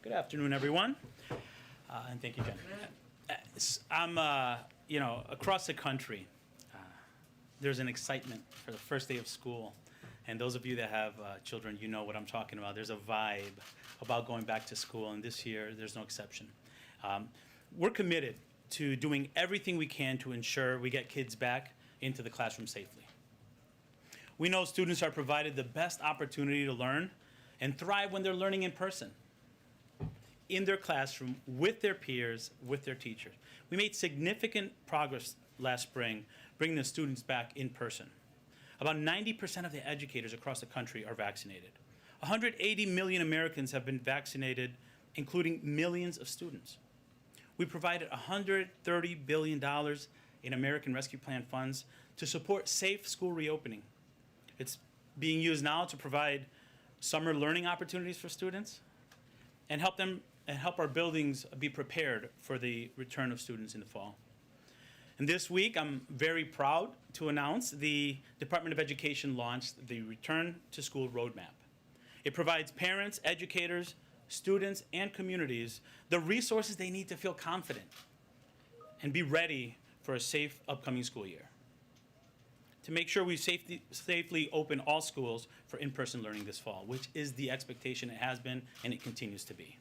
Good afternoon, everyone, and thank you, Jen. I'm, across the country, there's an excitement for the first day of school, and those of you that have children, you know what I'm talking about. There's a vibe about going back to school, and this year, there's no exception. We're committed to doing everything we can to ensure we get kids back into the classroom safely. We know students are provided the best opportunity to learn and thrive when they're learning in person, in their classroom, with their peers, with their teachers. We made significant progress last spring, bringing the students back in person. About 90% of the educators across the country are vaccinated. 180 million Americans have been vaccinated, including millions of students. We provided $130 billion in American Rescue Plan funds to support safe school reopening. It's being used now to provide summer learning opportunities for students and help our buildings be prepared for the return of students in the fall. And this week, I'm very proud to announce the Department of Education launched the Return to School Roadmap. It provides parents, educators, students, and communities the resources they need to feel confident and be ready for a safe upcoming school year. To make sure we safely open all schools for in-person learning this fall, which is the expectation. It has been, and it continues to be.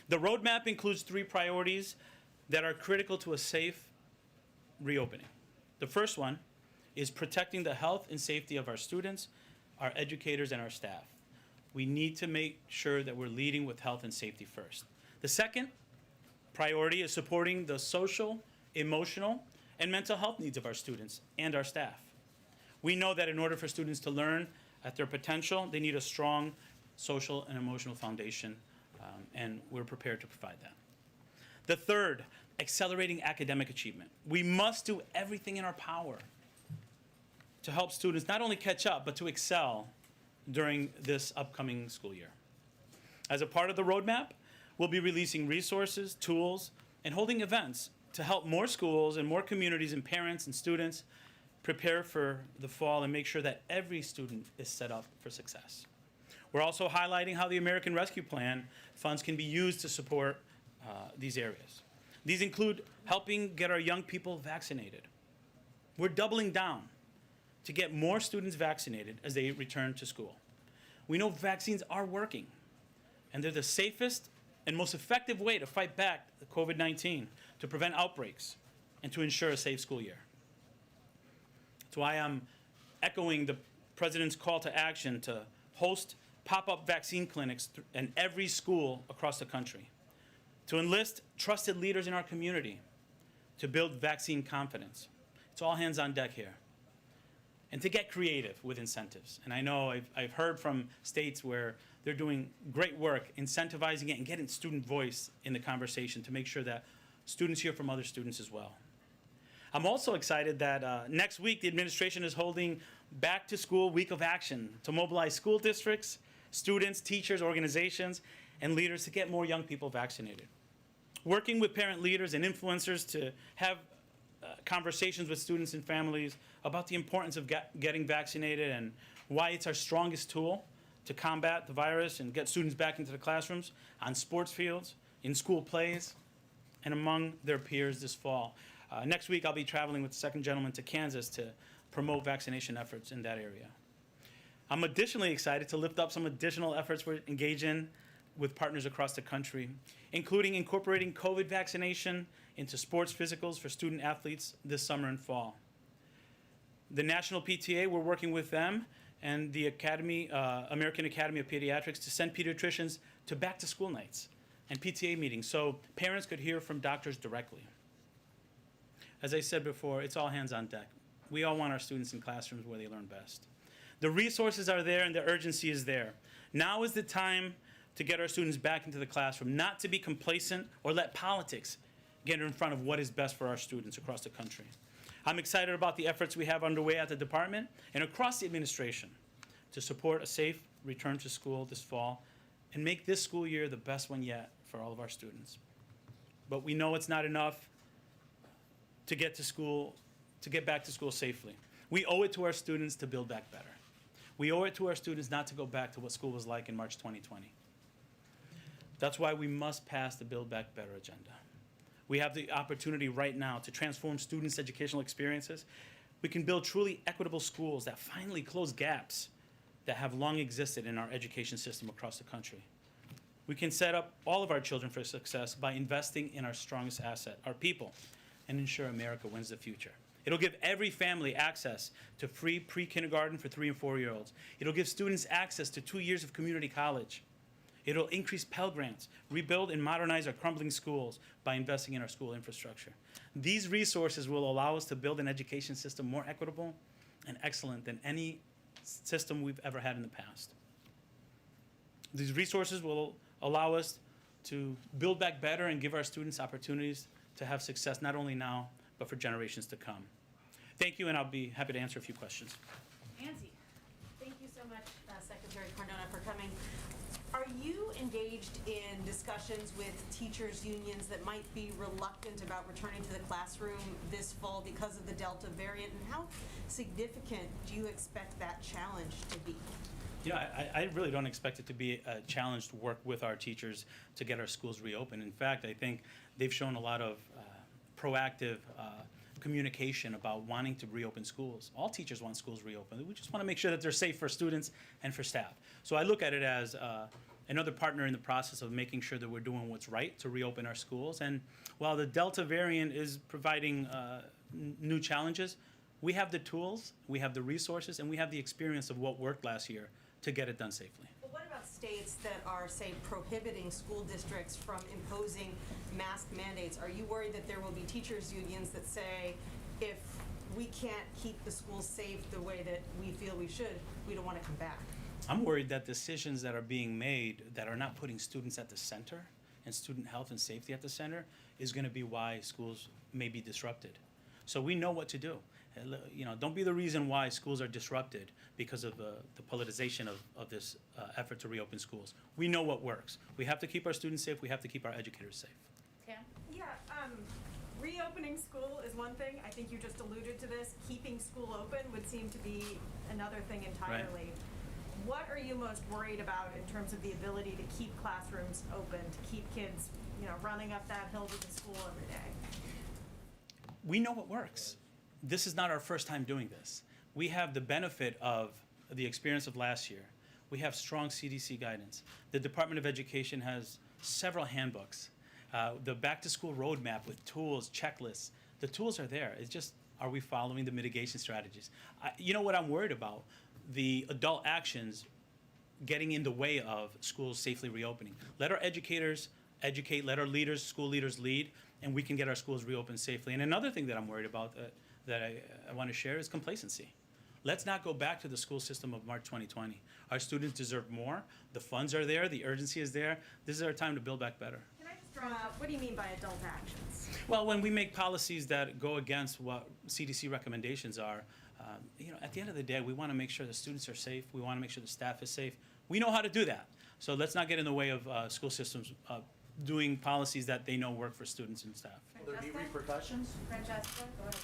The roadmap includes 3 priorities that are critical to a safe reopening. The first one is protecting the health and safety of our students, our educators, and our staff. We need to make sure that we're leading with health and safety first. The second priority is supporting the social, emotional, and mental health needs of our students and our staff. We know that in order for students to learn at their potential, they need a strong social and emotional foundation, and we're prepared to provide that. The third, accelerating academic achievement. We must do everything in our power to help students not only catch up, but to excel during this upcoming school year. As a part of the roadmap, we'll be releasing resources, tools, and holding events to help more schools and more communities and parents and students prepare for the fall and make sure that every student is set up for success. We're also highlighting how the American Rescue Plan funds can be used to support these areas. These include helping get our young people vaccinated. We're doubling down to get more students vaccinated as they return to school. We know vaccines are working, and they're the safest and most effective way to fight back the COVID-19, to prevent outbreaks, and to ensure a safe school year. That's why I'm echoing the President's call to action to host pop-up vaccine clinics in every school across the country, to enlist trusted leaders in our community, to build vaccine confidence. It's all hands on deck here. And to get creative with incentives. And I know I've heard from states where they're doing great work incentivizing it and getting student voice in the conversation to make sure that students hear from other students as well. I'm also excited that next week the administration is holding Back to School Week of Action to mobilize school districts, students, teachers, organizations, and leaders to get more young people vaccinated. Working with parent leaders and influencers to have conversations with students and families about the importance of getting vaccinated and why it's our strongest tool to combat the virus and get students back into the classrooms, on sports fields, in school plays, and among their peers this fall. Next week, I'll be traveling with the second gentleman to Kansas to promote vaccination efforts in that area. I'm additionally excited to lift up some additional efforts we're engaged in with partners across the country, including incorporating COVID vaccination into sports physicals for student athletes this summer and fall. The National PTA, we're working with them and the American Academy of Pediatrics to send pediatricians to back-to-school nights and PTA meetings so parents could hear from doctors directly. As I said before, it's all hands on deck. We all want our students in classrooms where they learn best. The resources are there and the urgency is there. Now is the time to get our students back into the classroom, not to be complacent or let politics get in front of what is best for our students across the country. I'm excited about the efforts we have underway at the department and across the administration to support a safe return to school this fall and make this school year the best one yet for all of our students. But we know it's not enough to get back to school safely. We owe it to our students to build back better. We owe it to our students not to go back to what school was like in March 2020. That's why we must pass the Build Back Better agenda. We have the opportunity right now to transform students' educational experiences. We can build truly equitable schools that finally close gaps that have long existed in our education system across the country. We can set up all of our children for success by investing in our strongest asset, our people, and ensure America wins the future. It'll give every family access to free pre-kindergarten for 3 and 4-year-olds. It'll give students access to 2 years of community college. It'll increase Pell Grants, rebuild and modernize our crumbling schools by investing in our school infrastructure. These resources will allow us to build an education system more equitable and excellent than any system we've ever had in the past. These resources will allow us to build back better and give our students opportunities to have success not only now, but for generations to come. Thank you, and I'll be happy to answer a few questions. Nancy. Thank you so much, Secretary Cardona, for coming. Are you engaged in discussions with teachers' unions that might be reluctant about returning to the classroom this fall because of the Delta variant? And how significant do you expect that challenge to be? Yeah, I really don't expect it to be a challenge to work with our teachers to get our schools reopened. In fact, I think they've shown a lot of proactive communication about wanting to reopen schools. All teachers want schools reopened. We just want to make sure that they're safe for students and for staff. So I look at it as another partner in the process of making sure that we're doing what's right to reopen our schools. And while the Delta variant is providing new challenges, we have the tools, we have the resources, and we have the experience of what worked last year to get it done safely. Well, what about states that are, say, prohibiting school districts from imposing mask mandates? Are you worried that there will be teachers' unions that say, if we can't keep the schools safe the way that we feel we should, we don't want to come back? I'm worried that decisions that are being made that are not putting students at the center and student health and safety at the center is going to be why schools may be disrupted. So we know what to do. You know, don't be the reason why schools are disrupted because of the politicization of this effort to reopen schools. We know what works. We have to keep our students safe. We have to keep our educators safe. Tam? Yeah, reopening school is one thing. I think you just alluded to this. Keeping school open would seem to be another thing entirely. Right. What are you most worried about in terms of the ability to keep classrooms open, to keep kids, running up that hill to the school every day? We know what works. This is not our first time doing this. We have the benefit of the experience of last year. We have strong CDC guidance. The Department of Education has several handbooks. The back-to-school roadmap with tools, checklists. The tools are there. It's just, are we following the mitigation strategies? You know what I'm worried about? The adult actions getting in the way of schools safely reopening. Let our educators educate, let our leaders, school leaders lead, and we can get our schools reopened safely. And another thing that I'm worried about that I want to share is complacency. Let's not go back to the school system of March 2020. Our students deserve more. The funds are there. The urgency is there. This is our time to build back better. Can I just draw out, what do you mean by adult actions? Well, when we make policies that go against what CDC recommendations are, at the end of the day, we want to make sure the students are safe. We want to make sure the staff is safe. We know how to do that. So let's not get in the way of school systems doing policies that they know work for students and staff. Will there be repercussions? Francesca, go ahead.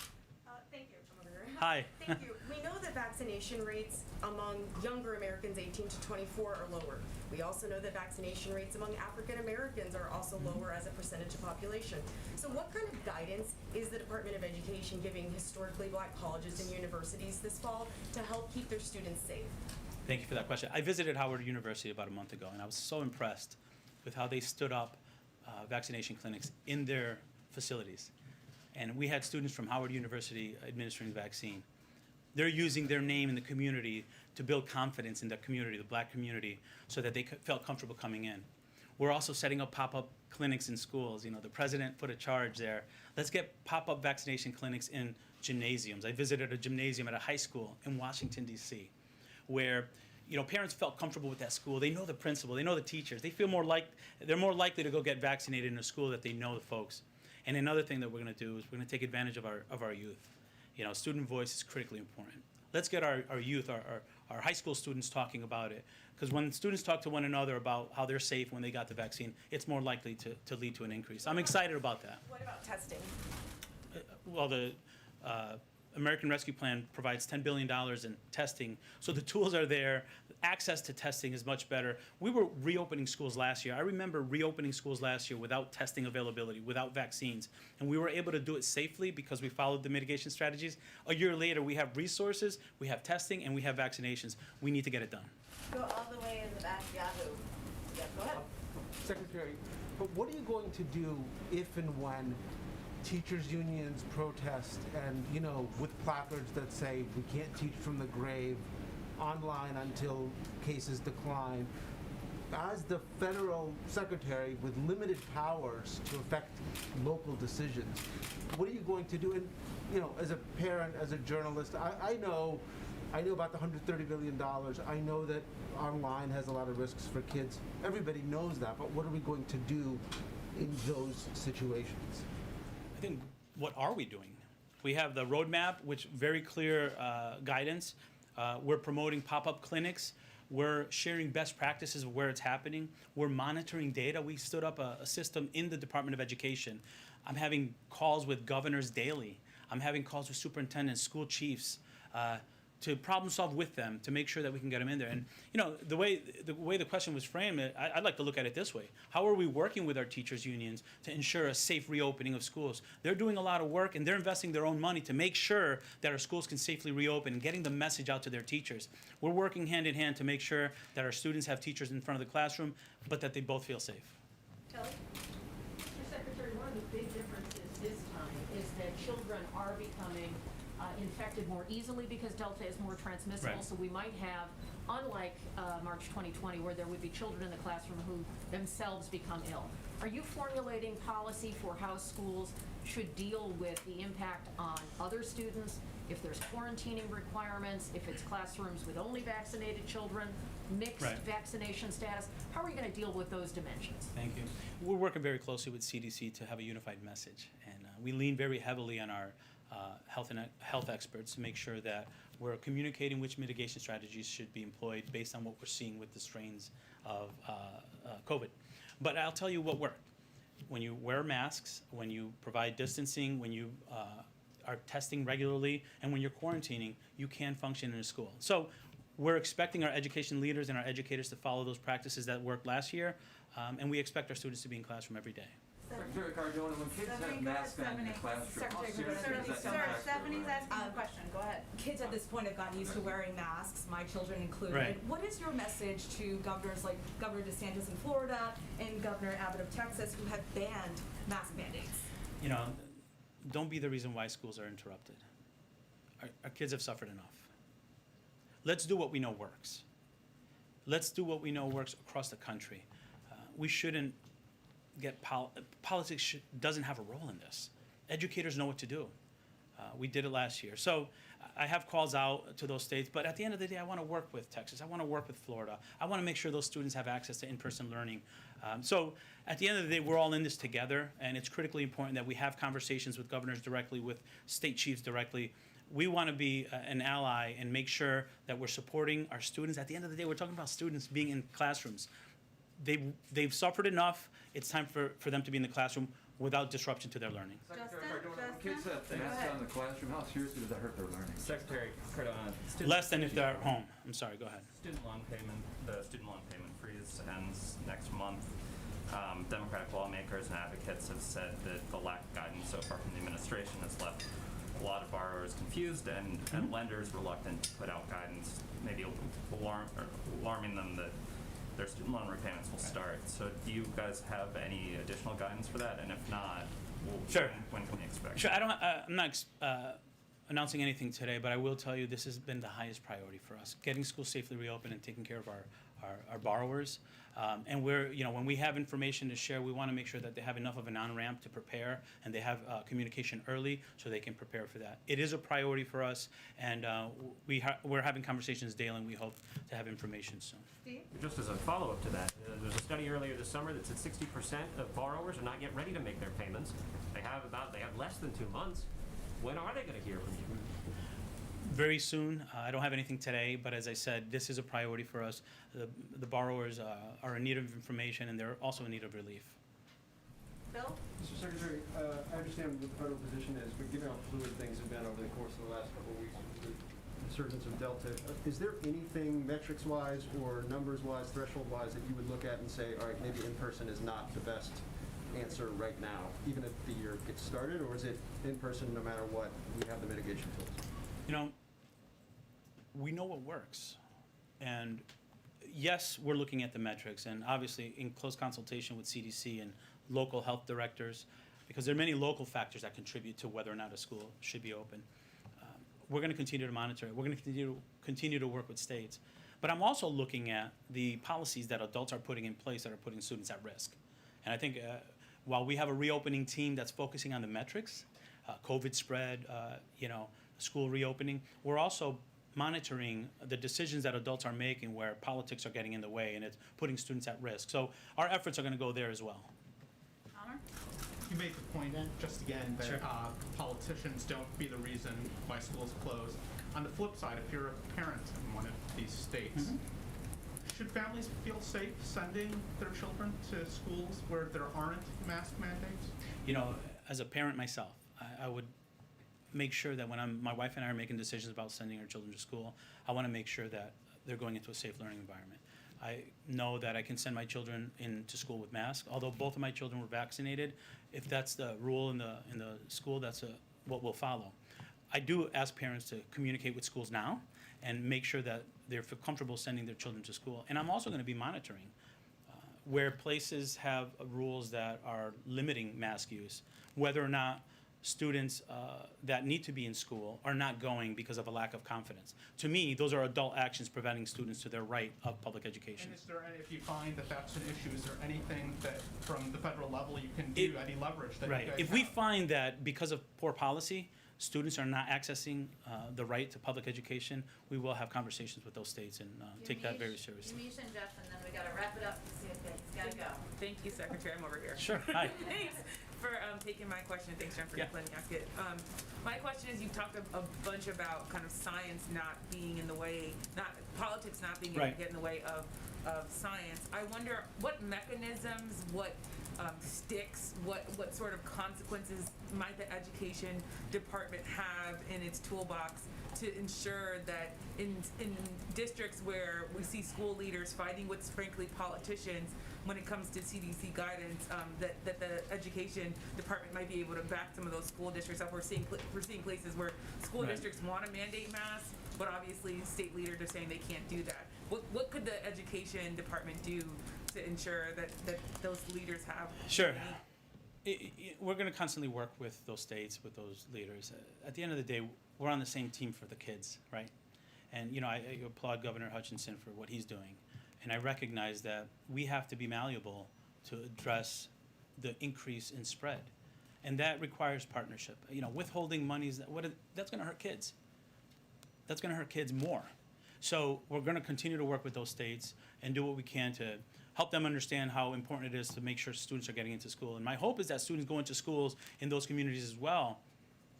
Thank you. I'm over here. Hi. Thank you. We know that vaccination rates among younger Americans 18 to 24 are lower. We also know that vaccination rates among African Americans are also lower as a percentage of population. So what kind of guidance is the Department of Education giving historically black colleges and universities this fall to help keep their students safe? Thank you for that question. I visited Howard University about a month ago, and I was so impressed with how they stood up vaccination clinics in their facilities. And we had students from Howard University administering the vaccine. They're using their name in the community to build confidence in the community, the black community, so that they felt comfortable coming in. We're also setting up pop-up clinics in schools. The president put a charge there. Let's get pop-up vaccination clinics in gymnasiums. I visited a gymnasium at a high school in Washington, D.C., where parents felt comfortable with that school. They know the principal. They know the teachers. They're more likely to go get vaccinated in a school that they know the folks. And another thing that we're going to do is we're going to take advantage of our youth. Student voice is critically important. Let's get our youth, our high school students talking about it. Because when students talk to one another about how they're safe when they got the vaccine, it's more likely to lead to an increase. I'm excited about that. What about testing? Well, the American Rescue Plan provides $10 billion in testing, so the tools are there. Access to testing is much better. We were reopening schools last year. I remember reopening schools last year without testing availability, without vaccines, and we were able to do it safely because we followed the mitigation strategies. A year later, we have resources, we have testing, and we have vaccinations. We need to get it done. Go all the way in the back, Yahoo. Yeah, go ahead. Secretary, but what are you going to do if and when teachers' unions protest and, with placards that say we can't teach from the grave online until cases decline? As the federal secretary with limited powers to affect local decisions, what are you going to do? And, as a parent, as a journalist, I know about the $130 billion. I know that online has a lot of risks for kids. Everybody knows that, but what are we going to do in those situations? I think, what are we doing? We have the roadmap, which very clear guidance. We're promoting pop-up clinics. We're sharing best practices of where it's happening. We're monitoring data. We stood up a system in the Department of Education. I'm having calls with governors daily. I'm having calls with superintendents, school chiefs, to problem solve with them to make sure that we can get them in there. And the way the question was framed, I'd like to look at it this way: how are we working with our teachers' unions to ensure a safe reopening of schools? They're doing a lot of work and they're investing their own money to make sure that our schools can safely reopen and getting the message out to their teachers. We're working hand in hand to make sure that our students have teachers in front of the classroom, but that they both feel safe. Kelly? Mr. Secretary, one of the big differences this time is that children are becoming infected more easily because Delta is more transmissible. Right. So we might have, unlike March 2020, where there would be children in the classroom who themselves become ill. Are you formulating policy for how schools should deal with the impact on other students, if there's quarantining requirements, if it's classrooms with only vaccinated children, mixed Right. vaccination status? How are you going to deal with those dimensions? Thank you. We're working very closely with CDC to have a unified message, and we lean very heavily on our health experts to make sure that we're communicating which mitigation strategies should be employed based on what we're seeing with the strains of COVID. But I'll tell you what worked. When you wear masks, when you provide distancing, when you are testing regularly, and when you're quarantining, you can function in a school. So we're expecting our education leaders and our educators to follow those practices that worked last year, and we expect our students to be in classroom every day. Secretary Cardona, when kids have masks on in the classroom, how serious is that impact? Stephanie's asking a question. Go ahead. Kids at this point have gotten used to wearing masks, my children included. Right. What is your message to governors like Governor DeSantis in Florida and Governor Abbott of Texas who have banned mask mandates? Don't be the reason why schools are interrupted. Our kids have suffered enough. Let's do what we know works. Let's do what we know works across the country. We shouldn't get politics doesn't have a role in this. Educators know what to do. We did it last year. So I have calls out to those states, but at the end of the day, I want to work with Texas. I want to work with Florida. I want to make sure those students have access to in-person learning. So at the end of the day, we're all in this together, and it's critically important that we have conversations with governors directly, with state chiefs directly. We want to be an ally and make sure that we're supporting our students. At the end of the day, we're talking about students being in classrooms. They've suffered enough. It's time for them to be in the classroom without disruption to their learning. Secretary Cardona, when kids have masks on in the classroom, how seriously does that hurt their learning? Secretary Cardona, Less than if they're at home. I'm sorry, go ahead. the student loan payment freeze ends next month. Democratic lawmakers and advocates have said that the lack of guidance so far from the administration has left a lot of borrowers confused and lenders reluctant to put out guidance, maybe alarming them that their student loan repayments will start. So do you guys have any additional guidance for that? And if not, Sure. when can we expect? Sure. I'm not announcing anything today, but I will tell you this has been the highest priority for us: getting schools safely reopened and taking care of our borrowers. And when we have information to share, we want to make sure that they have enough of an on-ramp to prepare, and they have communication early so they can prepare for that. It is a priority for us, and we're having conversations daily, and we hope to have information soon. Steve? Just as a follow-up to that, there was a study earlier this summer that said 60% of borrowers are not yet ready to make their payments. They have less than 2 months. When are they going to hear from you? Very soon. I don't have anything today, but as I said, this is a priority for us. The borrowers are in need of information, and they're also in need of relief. Bill? Mr. Secretary, I understand what the federal position is, but given how fluid things have been over the course of the last couple of weeks with the insurgence of Delta, is there anything metrics-wise or numbers-wise, threshold-wise, that you would look at and say, all right, maybe in-person is not the best answer right now, even if the year gets started, or is it in-person no matter what, we have the mitigation tools? You know, we know what works. And yes, we're looking at the metrics, and obviously in close consultation with CDC and local health directors, because there are many local factors that contribute to whether or not a school should be open. We're going to continue to monitor it. We're going to continue to work with states. But I'm also looking at the policies that adults are putting in place that are putting students at risk. And I think while we have a reopening team that's focusing on the metrics, COVID spread, school reopening, we're also monitoring the decisions that adults are making where politics are getting in the way and it's putting students at risk. So our efforts are going to go there as well. Connor? You made the point, just again, that Sure. Politicians don't be the reason why schools close. On the flip side, if you're a parent in one of these states, should families feel safe sending their children to schools where there aren't mask mandates? You know, as a parent myself, I would make sure that when my wife and I are making decisions about sending our children to school, I want to make sure that they're going into a safe learning environment. I know that I can send my children into school with masks. Although both of my children were vaccinated, if that's the rule in the school, that's what we'll follow. I do ask parents to communicate with schools now and make sure that they're comfortable sending their children to school. And I'm also going to be monitoring where places have rules that are limiting mask use, whether or not students that need to be in school are not going because of a lack of confidence. To me, those are adult actions preventing students to their right of public education. And is there any, if you find that that's an issue, is there anything that from the federal level you can do, any leverage that you guys If we have? find that because of poor policy, students are not accessing the right to public education, we will have conversations with those states and take that very seriously. Yamiche and Jeff, and then we gotta wrap it up and see if it's gotta go. Thank you, Secretary. I'm over here. Sure, hi. Thanks for taking my question. Thanks, Jen, for Yeah. letting me ask it. My question is, you've talked a bunch about kind of science not being in the way, politics not being able to Right. get in the way of science. I wonder what mechanisms, what sticks, what sort of consequences might the education department have in its toolbox to ensure that in districts where we see school leaders fighting with, frankly, politicians when it comes to CDC guidance, that the education department might be able to back some of those school districts up. We're seeing places where school Right. districts want to mandate masks, but obviously state leaders are saying they can't do that. What could the education department do to ensure that those leaders have? Sure. We're going to constantly work with those states, with those leaders. At the end of the day, we're on the same team for the kids, right? And, I applaud Governor Hutchinson for what he's doing. And I recognize that we have to be malleable to address the increase in spread. And that requires partnership. Withholding monies, that's going to hurt kids. That's going to hurt kids more. So we're going to continue to work with those states and do what we can to help them understand how important it is to make sure students are getting into school. And my hope is that students go into schools in those communities as well.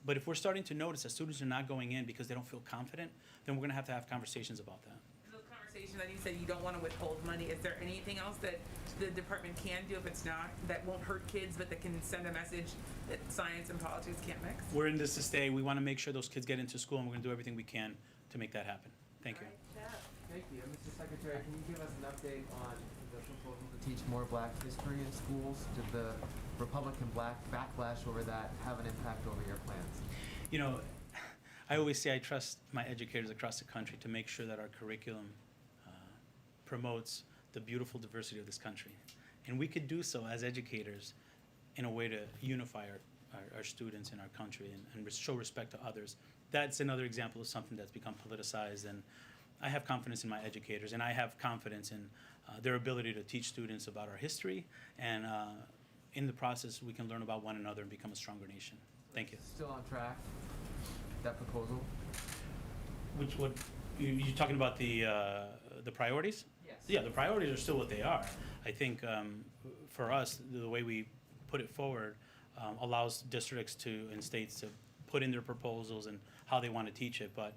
But if we're starting to notice that students are not going in because they don't feel confident, then we're going to have conversations about that. Those conversations that you said you don't want to withhold money, is there anything else that the department can do if it's not, that won't hurt kids, but that can send a message that science and politics can't mix? We're in this to stay. We want to make sure those kids get into school, and we're going to do everything we can to make that happen. Thank you. Thank you. Mr. Secretary, can you give us an update on the proposal to teach more Black history in schools? Did the Republican Black backlash over that have an impact over your plans? I always say I trust my educators across the country to make sure that our curriculum promotes the beautiful diversity of this country. And we could do so as educators in a way to unify our students in our country and show respect to others. That's another example of something that's become politicized, and I have confidence in my educators, and I have confidence in their ability to teach students about our history, and in the process we can learn about one another and become a stronger nation. Thank you. Still on track, that proposal? Which would, you talking about the priorities? Yes. Yeah, the priorities are still what they are. I think for us, the way we put it forward allows districts and states to put in their proposals and how they want to teach it. But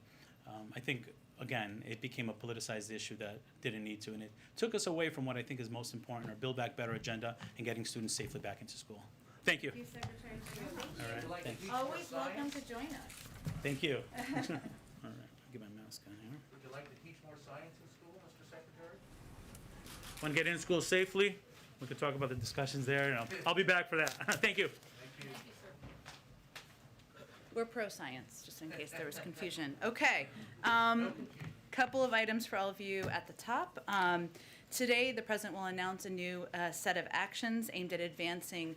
I think, again, it became a politicized issue that didn't need to. And it took us away from what I think is most important, our Build Back Better agenda and getting students safely back into school. Thank you. Thank you, Secretary Schuler. All right. like to Thank, teach more Always welcome science? to join us. thank you. All right. I'll get my mask on here. Would you like to teach more science in school, Mr. Secretary? Want to get into school safely? We could talk about the discussions there. And I'll be back for that. Thank you. Thank you. We're pro-science, just in case there was confusion. Okay. Couple of items for all of you at the top. Today, the President will announce a new set of actions aimed at advancing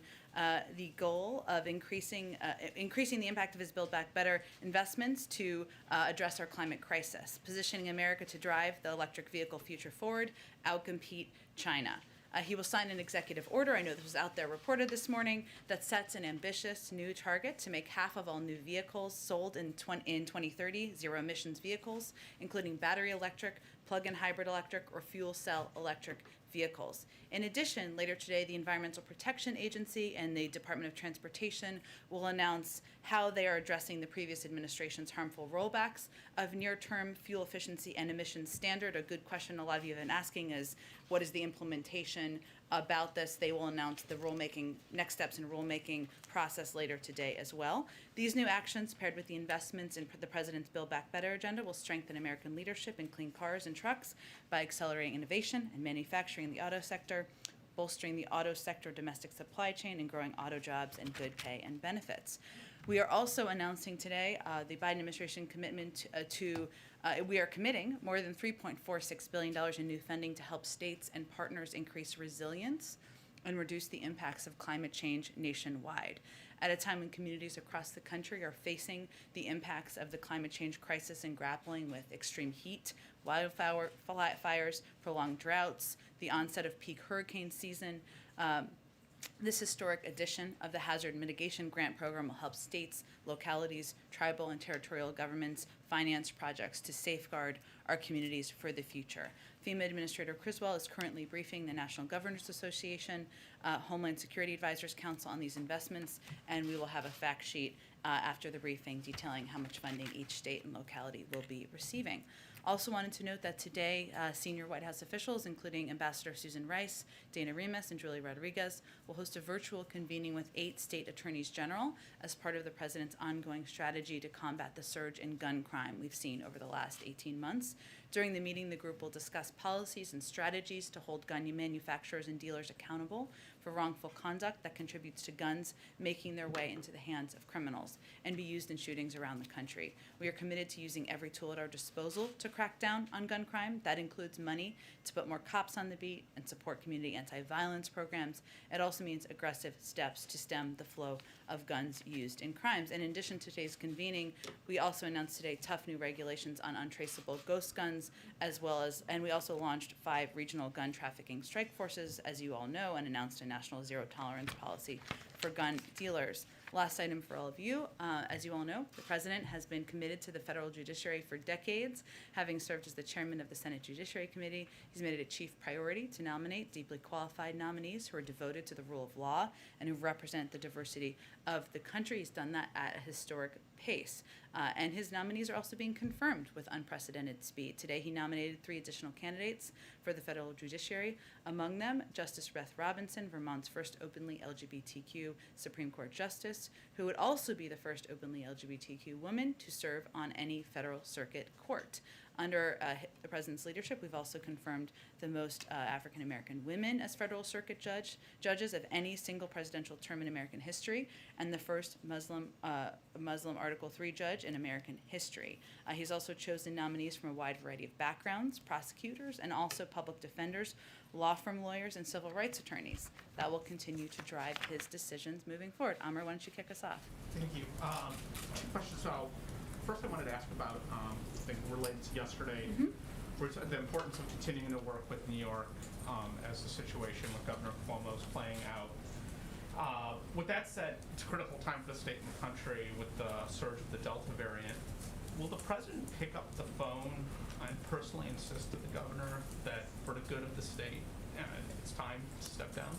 the goal of increasing the impact of his Build Back Better investments to address our climate crisis, positioning America to drive the electric vehicle future forward, outcompete China. He will sign an executive order, I know this was out there reported this morning, that sets an ambitious new target to make half of all new vehicles sold in 2030 zero emissions vehicles, including battery electric, plug-in hybrid electric, or fuel cell electric vehicles. In addition, later today, the Environmental Protection Agency and the Department of Transportation will announce how they are addressing the previous administration's harmful rollbacks of near-term fuel efficiency and emissions standard. A good question a lot of you have been asking is, what is the implementation about this? They will announce the rulemaking, next steps in rulemaking process later today as well. These new actions, paired with the investments in the President's Build Back Better agenda, will strengthen American leadership in clean cars and trucks by accelerating innovation and manufacturing in the auto sector, bolstering the auto sector domestic supply chain, and growing auto jobs and good pay and benefits. We are also announcing today the Biden administration commitment we are committing more than $3.46 billion in new funding to help states and partners increase resilience and reduce the impacts of climate change nationwide. At a time when communities across the country are facing the impacts of the climate change crisis and grappling with extreme heat, wildfires, prolonged droughts, the onset of peak hurricane season, this historic addition of the Hazard Mitigation Grant Program will help states, localities, tribal and territorial governments finance projects to safeguard our communities for the future. FEMA Administrator Criswell is currently briefing the National Governors Association, Homeland Security Advisors Council on these investments, and we will have a fact sheet after the briefing detailing how much funding each state and locality will be receiving. Also wanted to note that today, senior White House officials, including Ambassador Susan Rice, Dana Remus, and Julie Rodriguez, will host a virtual convening with 8 state attorneys general as part of the President's ongoing strategy to combat the surge in gun crime we've seen over the last 18 months. During the meeting, the group will discuss policies and strategies to hold gun manufacturers and dealers accountable for wrongful conduct that contributes to guns making their way into the hands of criminals and be used in shootings around the country. We are committed to using every tool at our disposal to crack down on gun crime. That includes money to put more cops on the beat and support community anti-violence programs. It also means aggressive steps to stem the flow of guns used in crimes. And in addition to today's convening, we also announced today tough new regulations on untraceable ghost guns, and we also launched 5 regional gun trafficking strike forces, as you all know, and announced a national zero tolerance policy for gun dealers. Last item for all of you, as you all know, the President has been committed to the federal judiciary for decades, having served as the chairman of the Senate Judiciary Committee. He's made it a chief priority to nominate deeply qualified nominees who are devoted to the rule of law and who represent the diversity of the country. He's done that at a historic pace. And his nominees are also being confirmed with unprecedented speed. Today, he nominated 3 additional candidates for the federal judiciary. Among them, Justice Beth Robinson, Vermont's first openly LGBTQ Supreme Court justice, who would also be the first openly LGBTQ woman to serve on any federal circuit court. Under the President's leadership, we've also confirmed the most African American women as federal circuit judges of any single presidential term in American history, and the first Muslim Article III judge in American history. He's also chosen nominees from a wide variety of backgrounds, prosecutors, and also public defenders, law firm lawyers, and civil rights attorneys. That will continue to drive his decisions moving forward. Amr, why don't you kick us off? Thank you. 2 questions. So, first I wanted to ask about thing related to yesterday, which the importance of continuing to work with New York as the situation with Governor Cuomo is playing out. With that said, it's a critical time for the state and the country with the surge of the Delta variant. Will the President pick up the phone and personally insist to the governor that for the good of the state, it's time to step down?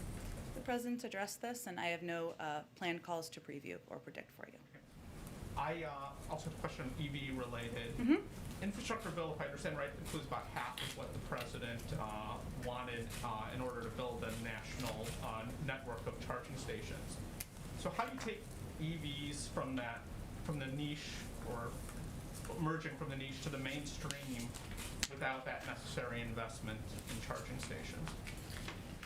The President's addressed this, and I have no planned calls to preview or predict for you. I also have a question EV related. Infrastructure bill, if I understand right, includes about half of what the President wanted in order to build a national network of charging stations. So how do you take EVs from the niche, or emerging from the niche to the mainstream without that necessary investment in charging stations?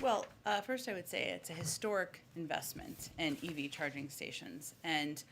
Well, first I would say it's a historic investment in EV charging stations, and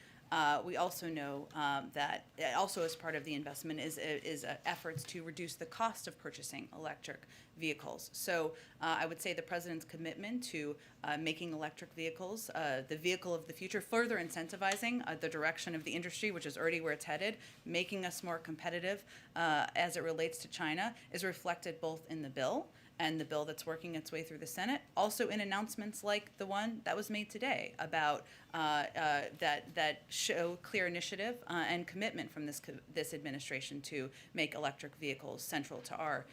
we also know that also as part of the investment is efforts to reduce the cost of purchasing electric vehicles. So I would say the president's commitment to making electric vehicles the vehicle of the future, further incentivizing the direction of the industry, which is already where it's headed, making us more competitive as it relates to China, is reflected both in the bill and the bill that's working its way through the Senate, also in announcements like the one that was made today about that show clear initiative and commitment from this administration to make electric vehicles central to our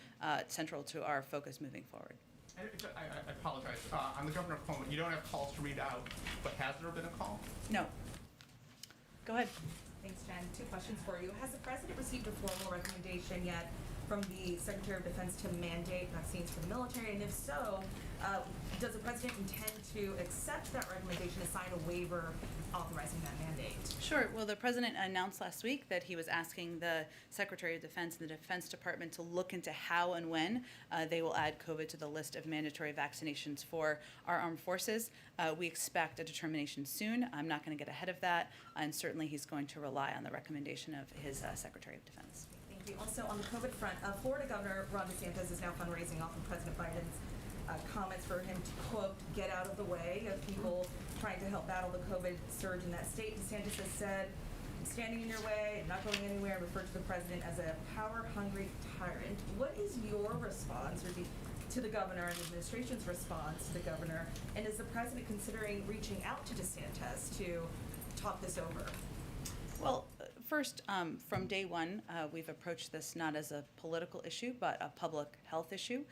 focus moving forward. And I apologize. On the Governor Cuomo, you don't have calls to read out, but has there been a call? No. Go ahead. Thanks, Jen. 2 questions for you. Has the president received a formal recommendation yet from the Secretary of Defense to mandate vaccines for the military? And if so, does the president intend to accept that recommendation to sign a waiver authorizing that mandate? Sure. Well, the president announced last week that he was asking the Secretary of Defense and the Defense Department to look into how and when they will add COVID to the list of mandatory vaccinations for our armed forces. We expect a determination soon. I'm not going to get ahead of that, and certainly he's going to rely on the recommendation of his Secretary of Defense. Thank you. Also, on the COVID front, Florida Governor Ron DeSantis is now fundraising off of President Biden's comments for him to, quote, get out of the way of people trying to help battle the COVID surge in that state. DeSantis has said, I'm standing in your way, I'm not going anywhere, and referred to the president as a power-hungry tyrant. What is your response to the governor and the administration's response to the governor? And is the president considering reaching out to DeSantis to talk this over? Well, first, from day one, we've approached this not as a political issue, but a public health issue.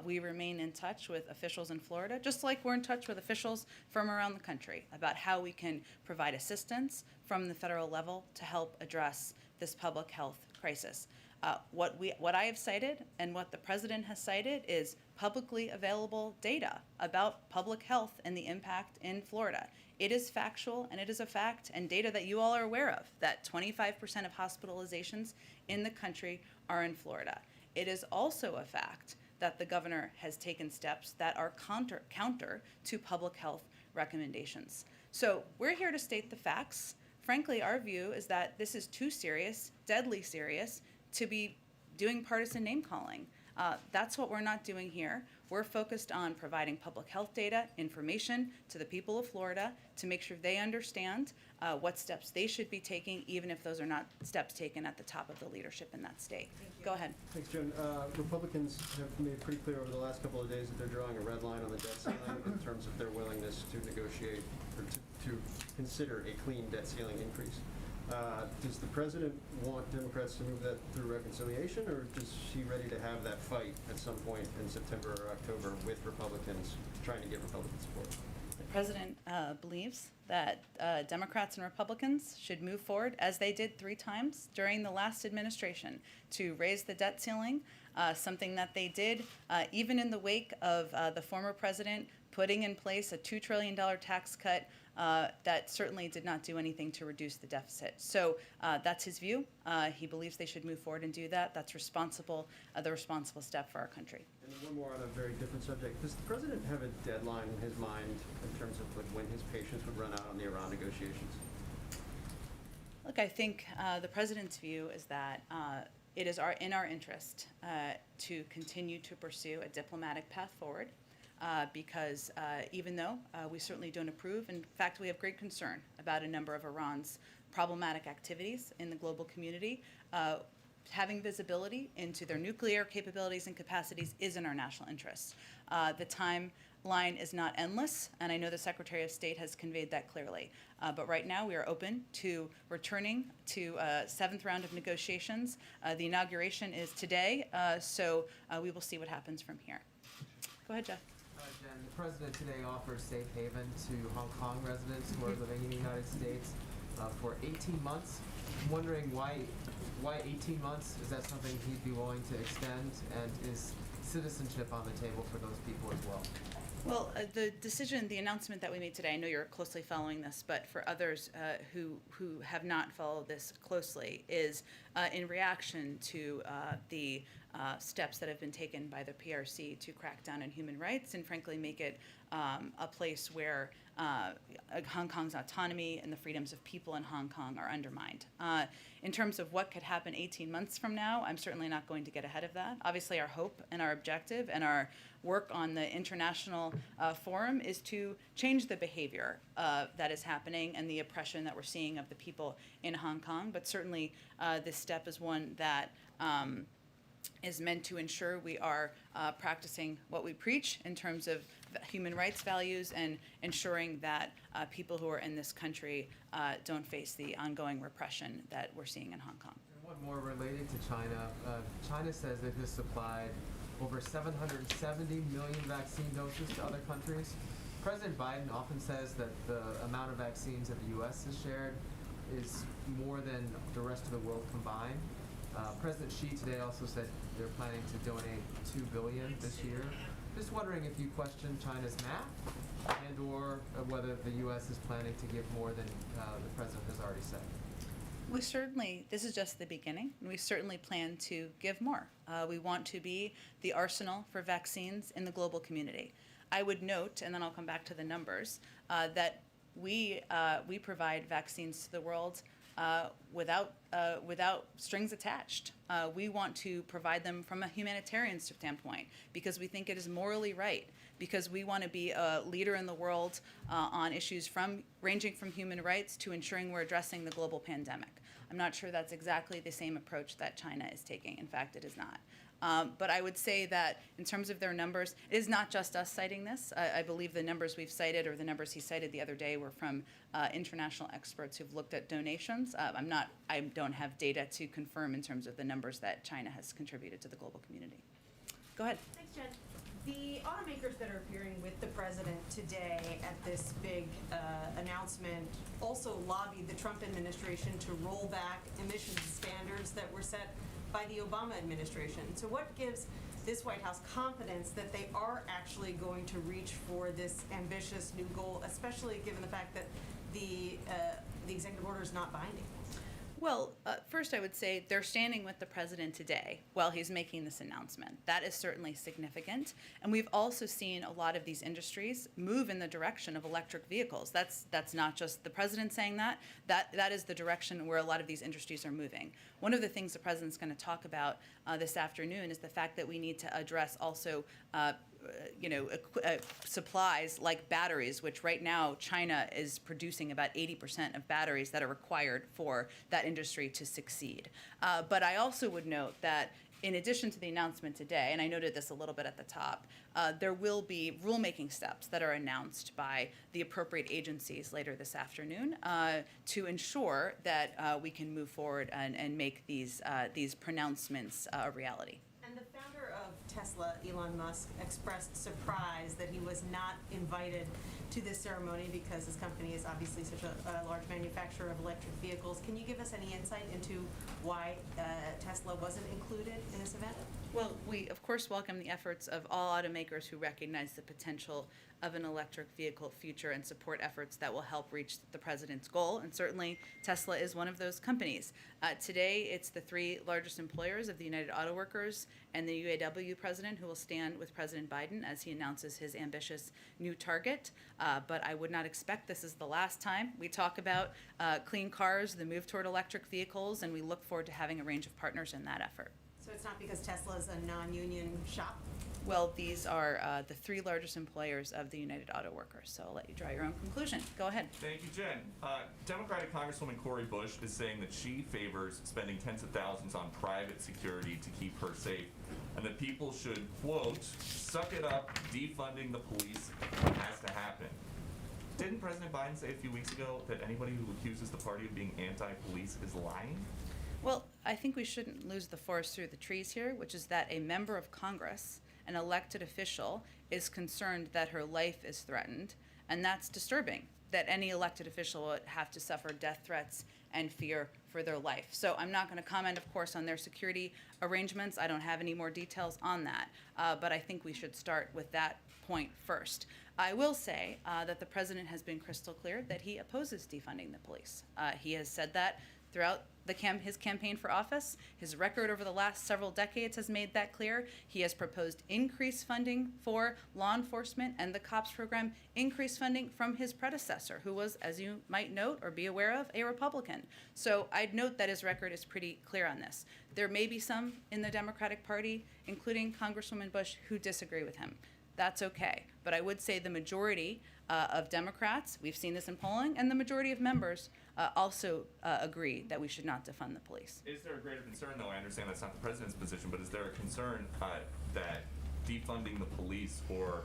We remain in touch with officials in Florida, just like we're in touch with officials from around the country about how we can provide assistance from the federal level to help address this public health crisis. What I have cited and what the president has cited is publicly available data about public health and the impact in Florida. It is factual, and it is a fact, and data that you all are aware of, that 25% of hospitalizations in the country are in Florida. It is also a fact that the governor has taken steps that are counter to public health recommendations. So we're here to state the facts. Frankly, our view is that this is too serious, deadly serious, to be doing partisan name-calling. That's what we're not doing here. We're focused on providing public health data, information to the people of Florida to make sure they understand what steps they should be taking, even if those are not steps taken at the top of the leadership in that state. Go ahead. Thanks, Jen. Republicans have made pretty clear over the last couple of days that they're drawing a red line on the debt ceiling in terms of their willingness to negotiate or to consider a clean debt ceiling increase. Does the president want Democrats to move that through reconciliation, or is she ready to have that fight at some point in September or October with Republicans, trying to get Republican support? The president believes that Democrats and Republicans should move forward, as they did 3 times during the last administration, to raise the debt ceiling, something that they did even in the wake of the former president putting in place a $2 trillion tax cut that certainly did not do anything to reduce the deficit. So that's his view. He believes they should move forward and do that. That's the responsible step for our country. And one more on a very different subject. Does the president have a deadline in his mind in terms of when his patience would run out on the Iran negotiations? Look, I think the president's view is that it is in our interest to continue to pursue a diplomatic path forward. Because even though we certainly don't approve, in fact, we have great concern about a number of Iran's problematic activities in the global community, having visibility into their nuclear capabilities and capacities is in our national interests. The timeline is not endless, and I know the Secretary of State has conveyed that clearly. But right now, we are open to returning to a 7th round of negotiations. The inauguration is today, so we will see what happens from here. Go ahead, Jeff. Jen, the president today offered safe haven to Hong Kong residents who are living in the United States for 18 months. I'm wondering why 18 months? Is that something he'd be willing to extend? And is citizenship on the table for those people as well? Well, the decision, the announcement that we made today, I know you're closely following this, but for others who have not followed this closely, is in reaction to the steps that have been taken by the PRC to crack down on human rights and frankly make it a place where Hong Kong's autonomy and the freedoms of people in Hong Kong are undermined. In terms of what could happen 18 months from now, I'm certainly not going to get ahead of that. Obviously, our hope and our objective and our work on the international forum is to change the behavior that is happening and the oppression that we're seeing of the people in Hong Kong. But certainly, this step is one that is meant to ensure we are practicing what we preach in terms of human rights values and ensuring that people who are in this country don't face the ongoing repression that we're seeing in Hong Kong. And one more related to China. China says it has supplied over 770 million vaccine doses to other countries. President Biden often says that the amount of vaccines that the U.S. has shared is more than the rest of the world combined. President Xi today also said they're planning to donate $2 billion this year. Just wondering if you question China's math and or whether the U.S. is planning to give more than the president has already said. We certainly, this is just the beginning, and we certainly plan to give more. We want to be the arsenal for vaccines in the global community. I would note, and then I'll come back to the numbers, that we provide vaccines to the world without strings attached. We want to provide them from a humanitarian standpoint because we think it is morally right, because we want to be a leader in the world on issues ranging from human rights to ensuring we're addressing the global pandemic. I'm not sure that's exactly the same approach that China is taking. In fact, it is not. But I would say that in terms of their numbers, it is not just us citing this. I believe the numbers we've cited or the numbers he cited the other day were from international experts who've looked at donations. I don't have data to confirm in terms of the numbers that China has contributed to the global community. Go ahead. Thanks, Jen. The automakers that are appearing with the president today at this big announcement also lobbied the Trump administration to roll back emissions standards that were set by the Obama administration. So what gives this White House confidence that they are actually going to reach for this ambitious new goal, especially given the fact that the executive order is not binding? Well, first I would say they're standing with the president today while he's making this announcement. That is certainly significant. And we've also seen a lot of these industries move in the direction of electric vehicles. That's not just the president saying that. That is the direction where a lot of these industries are moving. One of the things the president's going to talk about this afternoon is the fact that we need to address also supplies like batteries, which right now China is producing about 80% of batteries that are required for that industry to succeed. But I also would note that in addition to the announcement today, and I noted this a little bit at the top, there will be rulemaking steps that are announced by the appropriate agencies later this afternoon to ensure that we can move forward and make these pronouncements a reality. And the founder of Tesla, Elon Musk, expressed surprise that he was not invited to this ceremony because his company is obviously such a large manufacturer of electric vehicles. Can you give us any insight into why Tesla wasn't included in this event? Well, we, of course, welcome the efforts of all automakers who recognize the potential of an electric vehicle future and support efforts that will help reach the president's goal. And certainly, Tesla is one of those companies. Today, it's the three largest employers of the United Auto Workers and the UAW president who will stand with President Biden as he announces his ambitious new target. But I would not expect this is the last time we talk about clean cars, the move toward electric vehicles, and we look forward to having a range of partners in that effort. So it's not because Tesla is a non-union shop? Well, these are the three largest employers of the United Auto Workers, so I'll let you draw your own conclusion. Go ahead. Thank you, Jen. Democratic Congresswoman Cori Bush is saying that she favors spending tens of thousands on private security to keep her safe, and that people should, quote, suck it up, defunding the police has to happen. Didn't President Biden say a few weeks ago that anybody who accuses the party of being anti-police is lying? Well, I think we shouldn't lose the forest through the trees here, which is that a member of Congress, an elected official, is concerned that her life is threatened, and that's disturbing, that any elected official would have to suffer death threats and fear for their life. So I'm not going to comment, of course, on their security arrangements. I don't have any more details on that, but I think we should start with that point first. I will say that the president has been crystal clear that he opposes defunding the police. He has said that throughout his campaign for office. His record over the last several decades has made that clear. He has proposed increased funding for law enforcement and the COPS program, increased funding from his predecessor, who was, as you might note or be aware of, a Republican. So I'd note that his record is pretty clear on this. There may be some in the Democratic Party, including Congresswoman Bush, who disagree with him. That's okay. But I would say the majority of Democrats, we've seen this in polling, and the majority of members also agree that we should not defund the police. Is there a greater concern, though? I understand that's not the president's position, but is there a concern that defunding the police or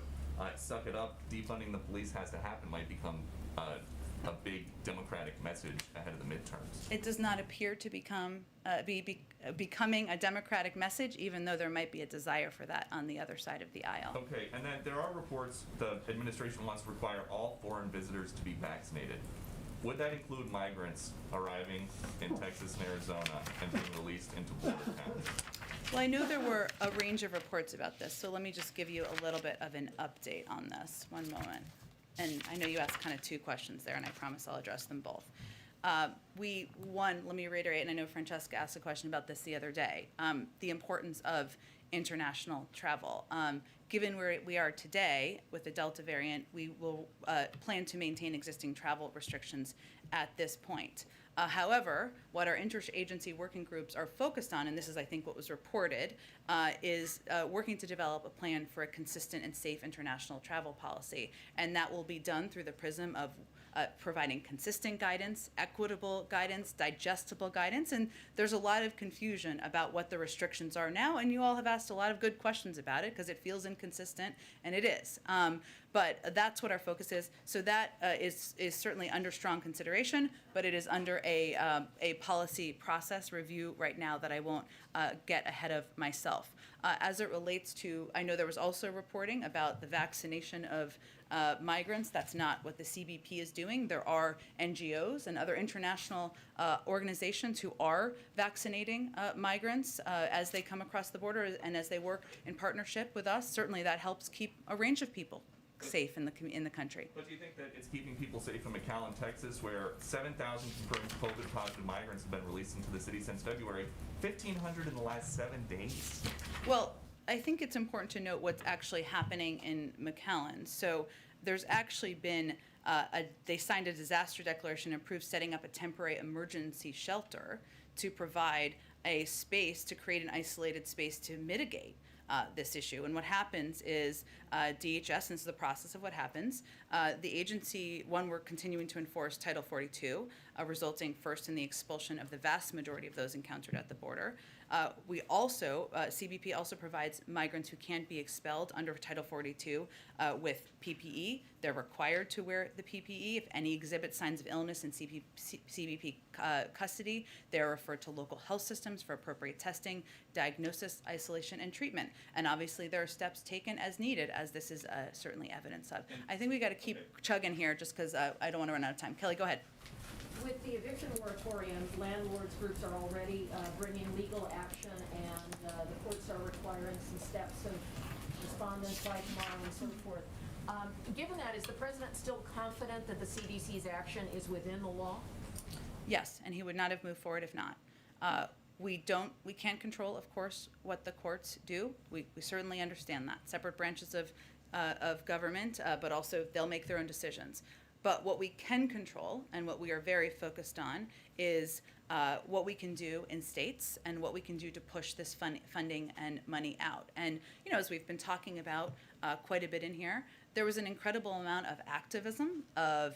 suck it up, defunding the police has to happen might become a big Democratic message ahead of the midterms? It does not appear to becoming a Democratic message, even though there might be a desire for that on the other side of the aisle. Okay, and then there are reports the administration wants to require all foreign visitors to be vaccinated. Would that include migrants arriving in Texas and Arizona and being released into border towns? Well, I know there were a range of reports about this, so let me just give you a little bit of an update on this. One moment. And I know you asked kind of two questions there, and I promise I'll address them both. Let me reiterate, and I know Francesca asked a question about this the other day, the importance of international travel. Given where we are today with the Delta variant, we will plan to maintain existing travel restrictions at this point. However, what our interagency working groups are focused on, and this is, I think, what was reported, is working to develop a plan for a consistent and safe international travel policy. And that will be done through the prism of providing consistent guidance, equitable guidance, digestible guidance. And there's a lot of confusion about what the restrictions are now, and you all have asked a lot of good questions about it because it feels inconsistent, and it is. But that's what our focus is. So that is certainly under strong consideration, but it is under a policy process review right now that I won't get ahead of myself. As it relates to, I know there was also reporting about the vaccination of migrants. That's not what the CBP is doing. There are NGOs and other international organizations who are vaccinating migrants as they come across the border and as they work in partnership with us. Certainly that helps keep a range of people safe in the country. But do you think that it's keeping people safe in McAllen, Texas, where 7,000 confirmed COVID-positive migrants have been released into the city since February, 1,500 in the last 7 days? Well, I think it's important to note what's actually happening in McAllen. So there's actually been, they signed a disaster declaration and approved setting up a temporary emergency shelter to provide a space, to create an isolated space to mitigate this issue. And what happens is DHS, and this is the process of what happens, the agency, we're continuing to enforce Title 42, resulting first in the expulsion of the vast majority of those encountered at the border. We also, CBP also provides migrants who can't be expelled under Title 42 with PPE. They're required to wear the PPE. If any exhibit signs of illness in CBP custody, they're referred to local health systems for appropriate testing, diagnosis, isolation, and treatment. And obviously there are steps taken as needed, as this is certainly evidence of. I think we got to keep chugging here just because I don't want to run out of time. Kelly, go ahead. With the eviction moratorium, landlords groups are already bringing legal action, and the courts are requiring some steps of respondents by tomorrow and so forth. Given that, is the president still confident that the CDC's action is within the law? Yes, and he would not have moved forward if not. We can't control, of course, what the courts do. We certainly understand that. Separate branches of government, but also they'll make their own decisions. But what we can control and what we are very focused on is what we can do in states and what we can do to push this funding and money out. And, you know, as we've been talking about quite a bit in here, there was an incredible amount of activism, of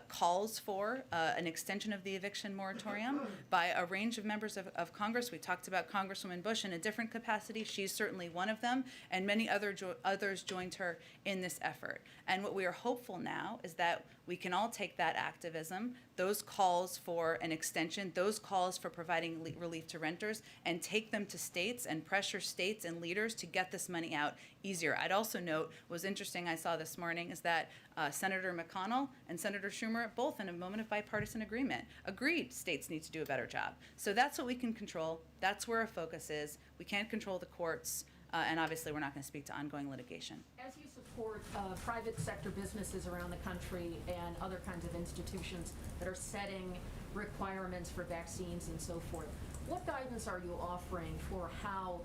calls for an extension of the eviction moratorium by a range of members of Congress. We talked about Congresswoman Bush in a different capacity. She's certainly one of them, and many others joined her in this effort. And what we are hopeful now is that we can all take that activism, those calls for an extension, those calls for providing relief to renters, and take them to states and pressure states and leaders to get this money out easier. I'd also note, what was interesting I saw this morning is that Senator McConnell and Senator Schumer, both in a moment of bipartisan agreement, agreed states need to do a better job. So that's what we can control. That's where our focus is. We can't control the courts, and obviously we're not going to speak to ongoing litigation. As you support support private sector businesses around the country and other kinds of institutions that are setting requirements for vaccines and so forth. What guidance are you offering for how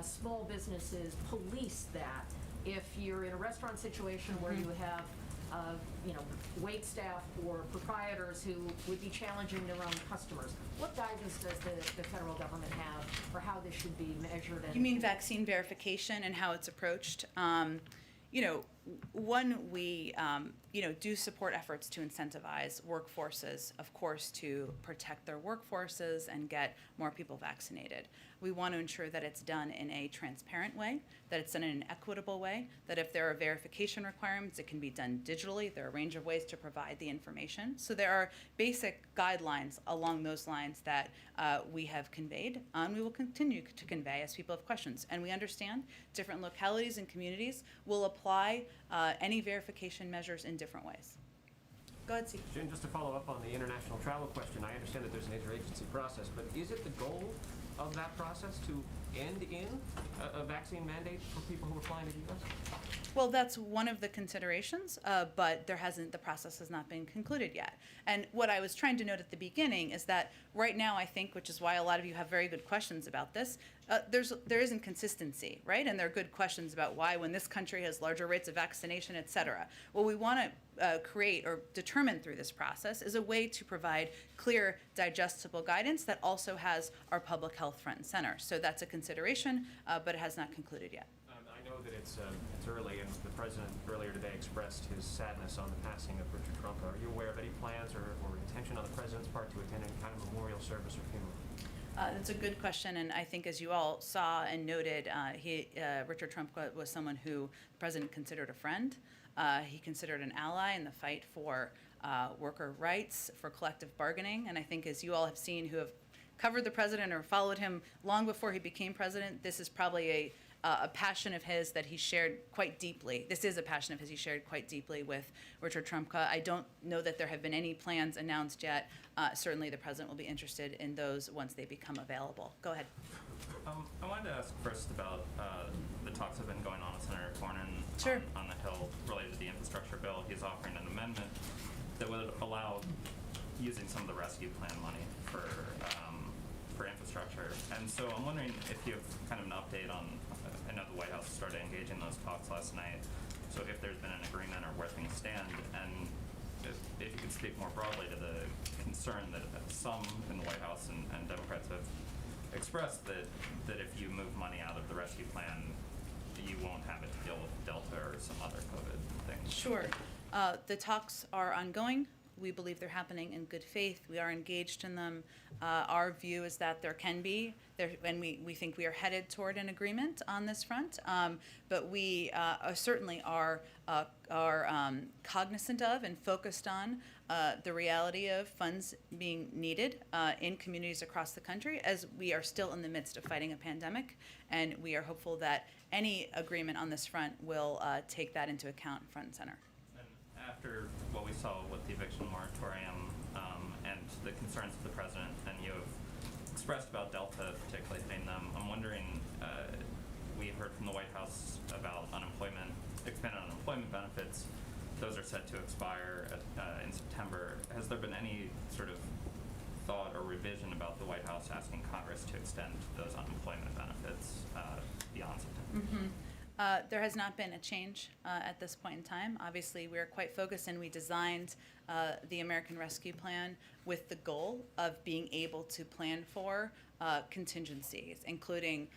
small businesses police that? If you're in a restaurant situation where you have wait staff or proprietors who would be challenging their own customers, what guidance does the federal government have for how this should be measured? And You mean vaccine verification and how it's approached? We do support efforts to incentivize workforces, of course, to protect their workforces and get more people vaccinated. We want to ensure that it's done in a transparent way, that it's done in an equitable way, that if there are verification requirements, it can be done digitally. There are a range of ways to provide the information. So there are basic guidelines along those lines that we have conveyed, and we will continue to convey as people have questions. And we understand different localities and communities will apply any verification measures in different ways. Go ahead, Steve. Jen, just to follow up on the international travel question, I understand that there's an interagency process, but is it the goal of that process to end in a vaccine mandate for people who are flying to the U.S.? Well, that's one of the considerations, but the process has not been concluded yet. And what I was trying to note at the beginning is that right now, I think, which is why a lot of you have very good questions about this, there isn't consistency, right? And there are good questions about why, when this country has larger rates of vaccination, et cetera. What we want to create or determine through this process is a way to provide clear, digestible guidance that also has our public health front and center. So that's a consideration, but it has not concluded yet. I know that it's early, and the president earlier today expressed his sadness on the passing of Richard Trumka. Are you aware of any plans or intention on the president's part to attend any kind of memorial service or funeral? That's a good question, and I think, as you all saw and noted, Richard Trumka was someone who the president considered a friend. He considered an ally in the fight for worker rights, for collective bargaining, and I think, as you all have seen who have covered the president or followed him long before he became president, this is probably a passion of his that he shared quite deeply. This is a passion of his he shared quite deeply with Richard Trumka. I don't know that there have been any plans announced yet. Certainly the president will be interested in those once they become available. Go ahead. I wanted to ask first about the talks that have been going on with Senator Cornyn Sure. on the Hill related to the infrastructure bill. He's offering an amendment that would allow using some of the rescue plan money for infrastructure. And so I'm wondering if you have kind of an update on, I know the White House started engaging those talks last night, so if there's been an agreement or where things stand, and if you could speak more broadly to the concern that some in the White House and Democrats have expressed that if you move money out of the rescue plan, you won't have it to deal with Delta or some other COVID things. Sure. The talks are ongoing. We believe they're happening in good faith. We are engaged in them. Our view is that there can be, and we think we are headed toward an agreement on this front. But we certainly are cognizant of and focused on the reality of funds being needed in communities across the country, as we are still in the midst of fighting a pandemic. And we are hopeful that any agreement on this front will take that into account front and center. After what we saw with the eviction moratorium and the concerns of the president, and you have expressed about Delta particularly hitting them, I'm wondering, we heard from the White House about expanded unemployment benefits. Those are set to expire in September. Has there been any sort of thought or revision about the White House asking Congress to extend those unemployment benefits beyond September? Mm-hmm. There has not been a change at this point in time. Obviously, we're quite focused, and we designed the American Rescue Plan with the goal of being able to plan for contingencies, including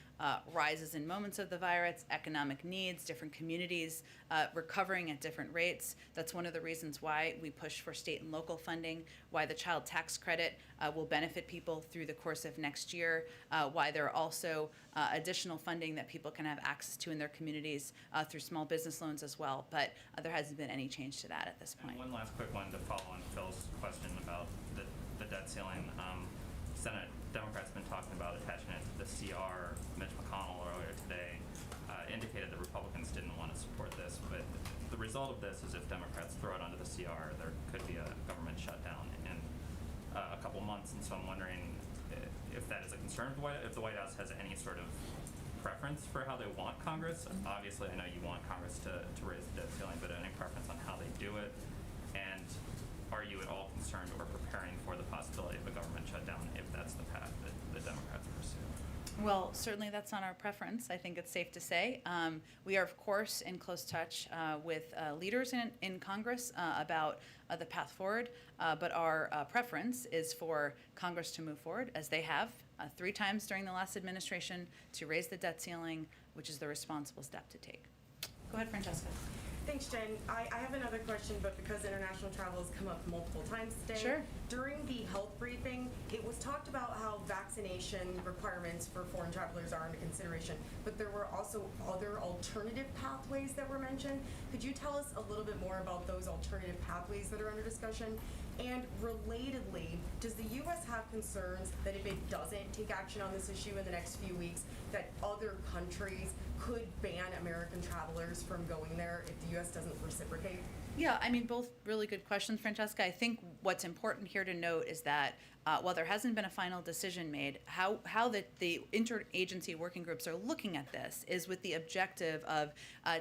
rises in moments of the virus, economic needs, different communities recovering at different rates. That's one of the reasons why we push for state and local funding, why the child tax credit will benefit people through the course of next year, why there are also additional funding that people can have access to in their communities through small business loans as well. But there hasn't been any change to that at this point. And one last quick one to follow on Phil's question about the debt ceiling. Senate Democrats have been talking about attaching it to the CR. Mitch McConnell earlier today indicated that Republicans didn't want to support this, but the result of this is if Democrats throw it onto the CR, there could be a government shutdown in a couple months. And so I'm wondering if that is a concern, if the White House has any sort of preference for how they want Congress? Obviously, I know you want Congress to raise the debt ceiling, but any preference on how they do it? And are you at all concerned or preparing for the possibility of a government shutdown if that's the path that the Democrats pursue? Well, certainly that's not our preference. I think it's safe to say. We are, of course, in close touch with leaders in Congress about the path forward, but our preference is for Congress to move forward, as they have 3 times during the last administration, to raise the debt ceiling, which is the responsible step to take. Go ahead, Francesca. Thanks, Jen. I have another question, but because international travel has come up multiple times today. Sure. During the health briefing, it was talked about how vaccination requirements for foreign travelers are under consideration, but there were also other alternative pathways that were mentioned. Could you tell us a little bit more about those alternative pathways that are under discussion? And relatedly, does the U.S. have concerns that if it doesn't take action on this issue in the next few weeks, that other countries could ban American travelers from going there if the U.S. doesn't reciprocate? Yeah, I mean, both really good questions, Francesca. I think what's important here to note is that while there hasn't been a final decision made, how the interagency working groups are looking at this is with the objective of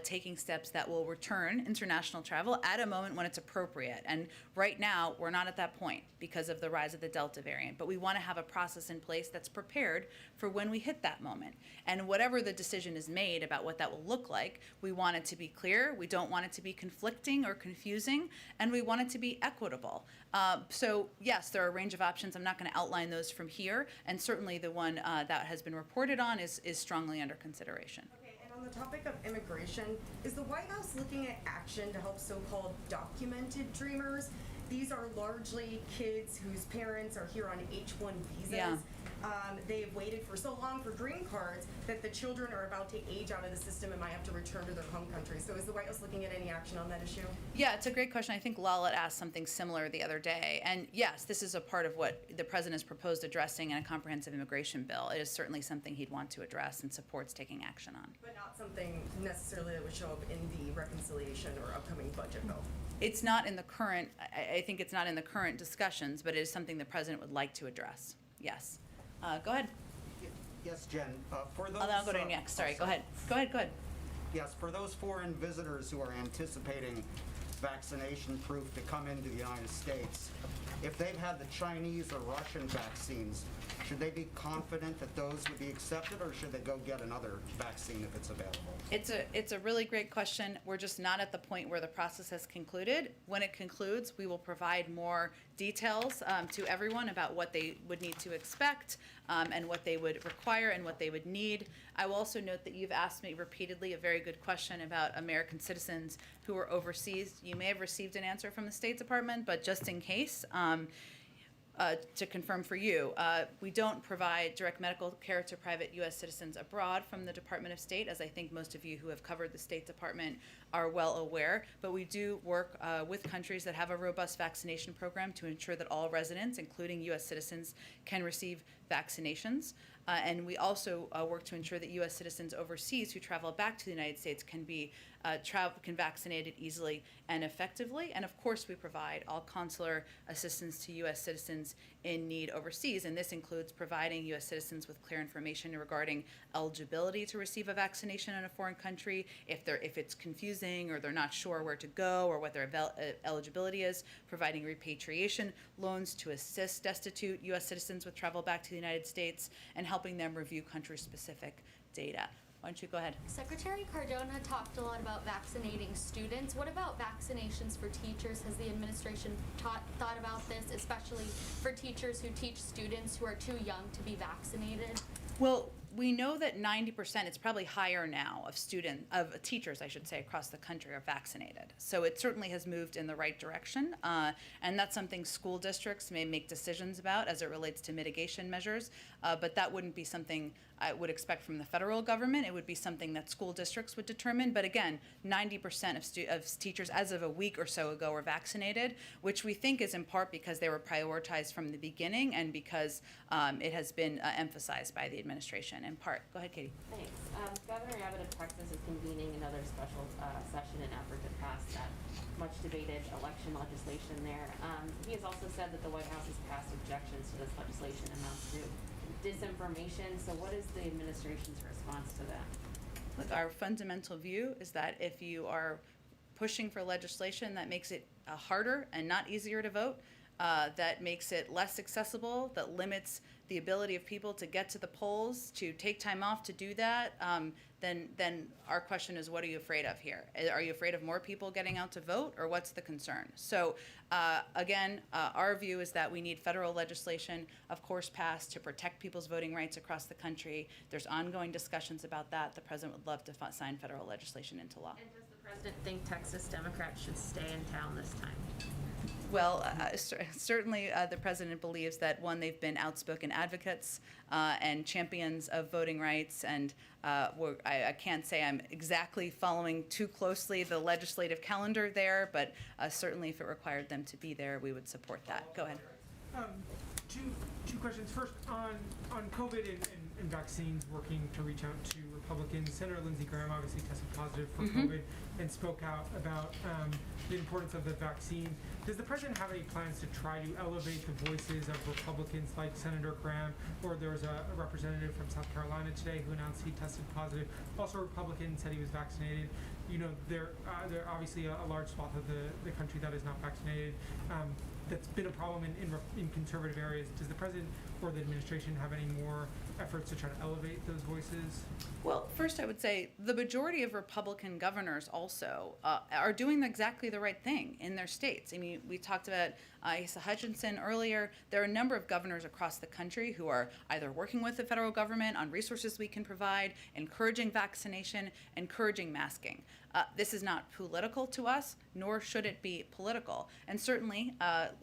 taking steps that will return international travel at a moment when it's appropriate. And right now, we're not at that point because of the rise of the Delta variant. But we want to have a process in place that's prepared for when we hit that moment. And whatever the decision is made about what that will look like, we want it to be clear. We don't want it to be conflicting or confusing, and we want it to be equitable. So yes, there are a range of options. I'm not going to outline those from here, and certainly the one that has been reported on is strongly under consideration. Okay, and on the topic of immigration, is the White House looking at action to help so-called documented dreamers? These are largely kids whose parents are here on H-1 visas. Yeah. They have waited for so long for green cards that the children are about to age out of the system and might have to return to their home country. So is the White House looking at any action on that issue? Yeah, it's a great question. I think Lala asked something similar the other day. And yes, this is a part of what the president has proposed addressing in a comprehensive immigration bill. It is certainly something he'd want to address and supports taking action on. But not something necessarily that would show up in the reconciliation or upcoming budget bill. It's not in the current, I think it's not in the current discussions, but it is something the president would like to address. Yes. Go ahead. Yes, Jen. For those, I'll go to you next. Sorry. Go ahead. Go ahead. Yes, for those foreign visitors who are anticipating vaccination proof to come into the United States, if they've had the Chinese or Russian vaccines, should they be confident that those would be accepted, or should they go get another vaccine if it's available? It's a really great question. We're just not at the point where the process has concluded. When it concludes, we will provide more details to everyone about what they would need to expect and what they would require and what they would need. I will also note that you've asked me repeatedly a very good question about American citizens who are overseas. You may have received an answer from the State Department, but just in case, to confirm for you, we don't provide direct medical care to private U.S. citizens abroad from the Department of State, as I think most of you who have covered the State Department are well aware. But we do work with countries that have a robust vaccination program to ensure that all residents, including U.S. citizens, can receive vaccinations. And we also work to ensure that U.S. citizens overseas who travel back to the United States can be can vaccinated easily and effectively. And of course, we provide all consular assistance to U.S. citizens in need overseas. And this includes providing U.S. citizens with clear information regarding eligibility to receive a vaccination in a foreign country, if it's confusing or they're not sure where to go or what their eligibility is, providing repatriation loans to assist destitute U.S. citizens with travel back to the United States, and helping them review country-specific data. Why don't you go ahead? Secretary Cardona talked a lot about vaccinating students. What about vaccinations for teachers? Has the administration thought about this, especially for teachers who teach students who are too young to be vaccinated? Well, we know that 90%, it's probably higher now, of teachers, I should say, across the country are vaccinated. So it certainly has moved in the right direction. And that's something school districts may make decisions about as it relates to mitigation measures. But that wouldn't be something I would expect from the federal government. It would be something that school districts would determine. But again, 90% of teachers as of a week or so ago were vaccinated, which we think is in part because they were prioritized from the beginning and because it has been emphasized by the administration in part. Go ahead, Katie. Thanks. Governor Abbott of Texas is convening another special session in effort to pass that much debated election legislation there. He has also said that the White House has passed objections to this legislation and mounts new. disinformation. So what is the administration's response to that? Look, our fundamental view is that if you are pushing for legislation that makes it harder and not easier to vote, that makes it less accessible, that limits the ability of people to get to the polls, to take time off to do that, then our question is, what are you afraid of here? Are you afraid of more people getting out to vote, or what's the concern? So again, our view is that we need federal legislation, of course, passed to protect people's voting rights across the country. There's ongoing discussions about that. The president would love to sign federal legislation into law. And does the president think Texas Democrats should stay in town this time? Well, certainly the president believes that, one, they've been outspoken advocates and champions of voting rights, and I can't say I'm exactly following too closely the legislative calendar there, but certainly if it required them to be there, we would support that. Go ahead. Two questions. First, on COVID and vaccines, working to reach out to Republicans. Senator Lindsey Graham obviously tested positive for COVID and spoke out about the importance of the vaccine. Does the president have any plans to try to elevate the voices of Republicans like Senator Graham? Or there was a representative from South Carolina today who announced he tested positive. Also a Republican, said he was vaccinated. You know, there obviously a large swath of the country that is not vaccinated. That's been a problem in conservative areas. Does the president or the administration have any more efforts to try to elevate those voices? Well, first I would say the majority of Republican governors also are doing exactly the right thing in their states. I mean, we talked about Asa Hutchinson earlier. There are a number of governors across the country who are either working with the federal government on resources we can provide, encouraging vaccination, encouraging masking. This is not political to us, nor should it be political. And certainly,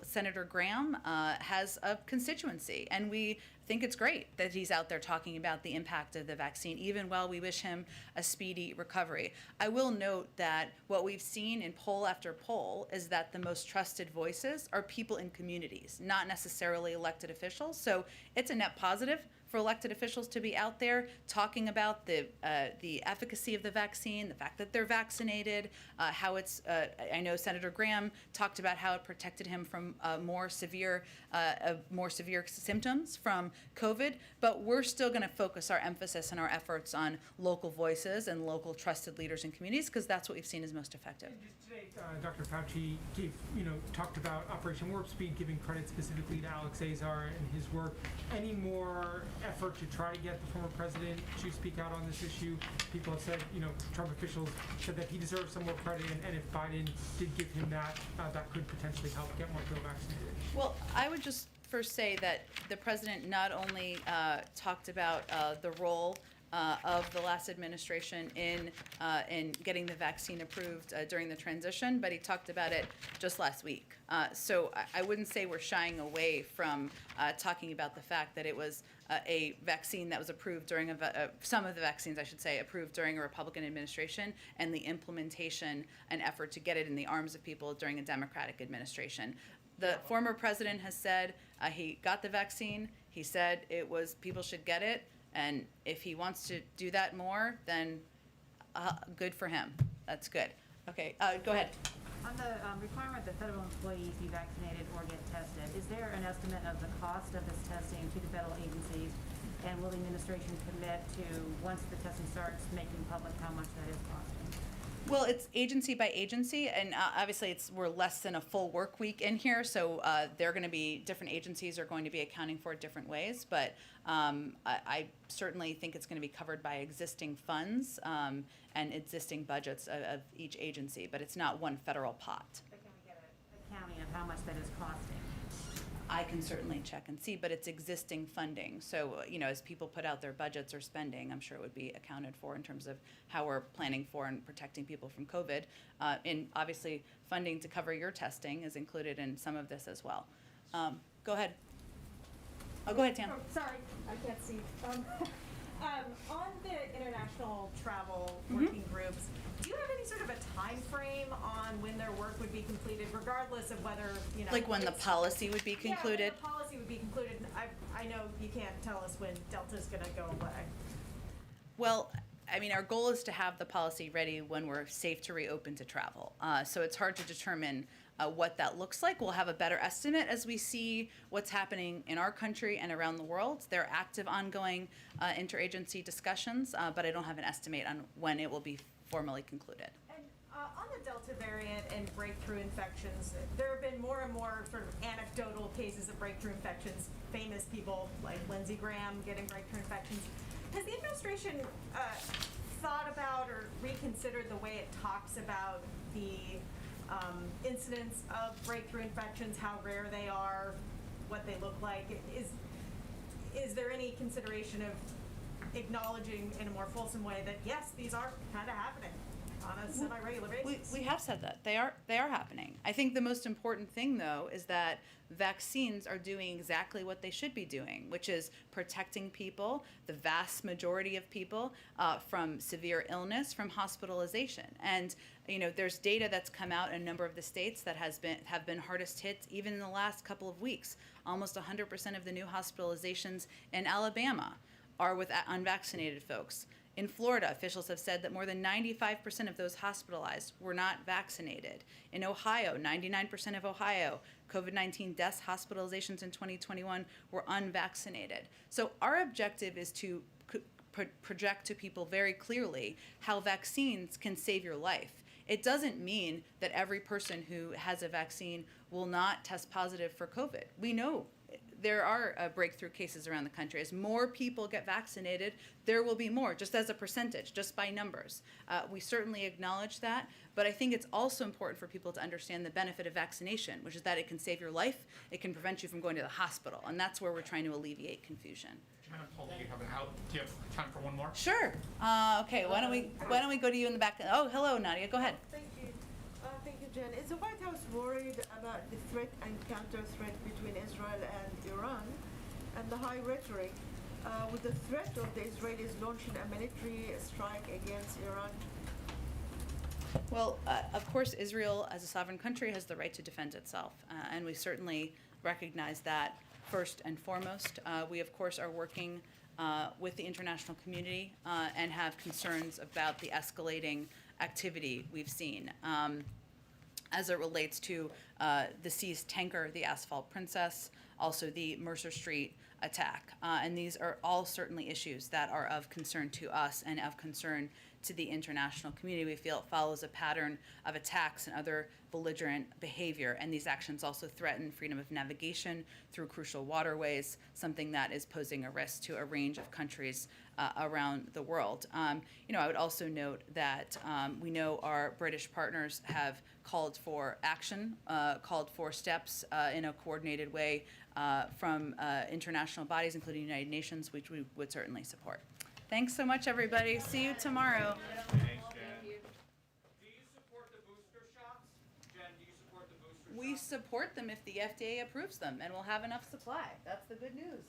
Senator Graham has a constituency, and we think it's great that he's out there talking about the impact of the vaccine, even while we wish him a speedy recovery. I will note that what we've seen in poll after poll is that the most trusted voices are people in communities, not necessarily elected officials. So it's a net positive for elected officials to be out there talking about the efficacy of the vaccine, the fact that they're vaccinated, how it's, I know Senator Graham talked about how it protected him from more severe symptoms from COVID, but we're still gonna focus our emphasis and our efforts on local voices and local trusted leaders in communities, because that's what we've seen is most effective. Today, Dr. Fauci talked about Operation Warp Speed, giving credit specifically to Alex Azar and his work. Any more effort to try to get the former president to speak out on this issue? People have said, Trump officials said that he deserves some more credit, and if Biden did give him that, that could potentially help get more people vaccinated. Well, I would just first say that the president not only talked about the role of the last administration in getting the vaccine approved during the transition, but he talked about it just last week. So I wouldn't say we're shying away from talking about the fact that it was a vaccine that was approved during some of the vaccines, I should say, approved during a Republican administration, and the implementation and effort to get it in the arms of people during a Democratic administration. The former president has said he got the vaccine. He said it was people should get it. And if he wants to do that more, then good for him. That's good. Okay, go ahead. On the requirement that federal employees be vaccinated or get tested, is there an estimate of the cost of this testing to the federal agencies? And will the administration commit to, once the testing starts, making public how much that is costing? Well, it's agency by agency, and obviously we're less than a full work week in here, so they're going to be, different agencies are going to be accounting for it different ways, but I certainly think it's going to be covered by existing funds and existing budgets of each agency, but it's not one federal pot. But can we get a counting of how much that is costing? I can certainly check and see, but it's existing funding. So, as people put out their budgets or spending, I'm sure it would be accounted for in terms of how we're planning for and protecting people from COVID. And obviously, funding to cover your testing is included in some of this as well. Go ahead. Oh, go ahead, Tam. Oh, sorry, I can't see. On the international travel working groups, do you have any sort of a time frame on when their work would be completed, regardless of whether, Like when the policy would be concluded? Yeah, when the policy would be concluded. I know you can't tell us when Delta's going to go away. Well, our goal is to have the policy ready when we're safe to reopen to travel. So it's hard to determine what that looks like. We'll have a better estimate as we see what's happening in our country and around the world. There are active, ongoing interagency discussions, but I don't have an estimate on when it will be formally concluded. And on the Delta variant and breakthrough infections, there have been more and more sort of anecdotal cases of breakthrough infections, famous people like Lindsey Graham getting breakthrough infections. Has the administration thought about or reconsidered the way it talks about the incidence of breakthrough infections, how rare they are, what they look like? Is there any consideration of acknowledging in a more fulsome way that yes, these are kind of happening on a semi-regular basis? We have said that. They are happening. I think the most important thing, though, is that vaccines are doing exactly what they should be doing, which is protecting people, the vast majority of people, from severe illness, from hospitalization. And there's data that's come out in a number of the states that have been hardest hit even in the last couple of weeks. Almost 100% of the new hospitalizations in Alabama are with unvaccinated folks. In Florida, officials have said that more than 95% of those hospitalized were not vaccinated. In Ohio, 99% of Ohio COVID-19 deaths, hospitalizations in 2021 were unvaccinated. So our objective is to project to people very clearly how vaccines can save your life. It doesn't mean that every person who has a vaccine will not test positive for COVID. We know there are breakthrough cases around the country. As more people get vaccinated, there will be more, just as a percentage, just by numbers. We certainly acknowledge that, but I think it's also important for people to understand the benefit of vaccination, which is that it can save your life, it can prevent you from going to the hospital, and that's where we're trying to alleviate confusion. Jen, I'm told you have an out. Do you have time for one more? Sure. Okay, why don't we go to you in the back? Oh, hello, Nadia, go ahead. Thank you. Thank you, Jen. Is the White House worried about the threat and counter-threat between Israel and Iran and the high rhetoric with the threat of the Israelis launching a military strike against Iran? Well, of course, Israel as a sovereign country has the right to defend itself, and we certainly recognize that first and foremost. We, of course, are working with the international community and have concerns about the escalating activity we've seen as it relates to the seized tanker, the Asphalt Princess, also the Mercer Street attack. And these are all certainly issues that are of concern to us and of concern to the international community. We feel it follows a pattern of attacks and other belligerent behavior, and these actions also threaten freedom of navigation through crucial waterways, something that is posing a risk to a range of countries around the world. I would also note that we know our British partners have called for action, called for steps in a coordinated way from international bodies, including the United Nations, which we would certainly support. Thanks so much, everybody. See you tomorrow. Thanks, Jen. Do you support the booster shots? Jen, do you support the booster shots? We support them if the FDA approves them, and we'll have enough supply. That's the good news.